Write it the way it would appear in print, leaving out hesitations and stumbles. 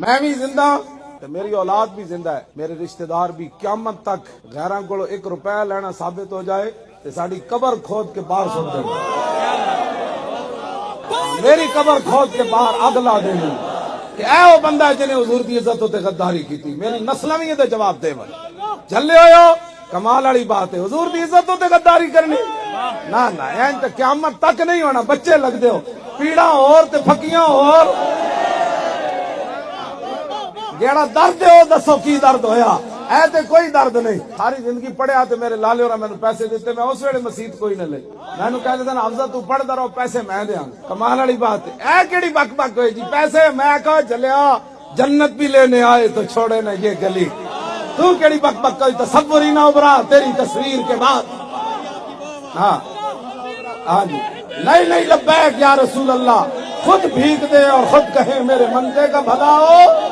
میں بھی زندہ تے میری اولاد بھی زندہ ہے، میرے رشتہ دار بھی، قیامت تک غیراں کو 1 روپیہ لینا ثابت ہو جائے تے ساڈی قبر کھود کے باہر سٹ دیں، میری قبر کھود کے باہر اگ لا دینی کہ اے وہ بندہ ہے جنہیں حضور دی عزت تے غداری کی تھی، میری نسلاں بھی یہ جواب دے ون جھلے ہوئے کمال والی بات ہے، حضور دی عزت تے غداری کرنی نہ این تے قیامت تک نہیں ہونا، بچے لگ دے ہو پیڑاں اور تے پھکیاں اور جیڑا درد ہے وہ دسو کی درد ہویا، اے تے کوئی درد نہیں، ساری زندگی پڑھیا تے میرے لالے اور مینوں پیسے دیتے، میں اس ویلے مسیت کوئی نہ لے، مینوں کہتے تھے حفظہ تو پڑھدا رہو پیسے میں دیاں، کمال والی بات ہے، اے کیڑی بک بک ہوئی جی پیسے میں کہا چلیا جنت بھی لینے آئے تو چھوڑے نہ یہ گلی، تو کیڑی بک بک ہوئی تصور ہی نہ ابھرا تیری تصویر کے بعد، ہاں ہاں جی نہیں لبیک یا رسول اللہ، خود بھیگ دے اور خود کہیں میرے منزے کا بھلا ہو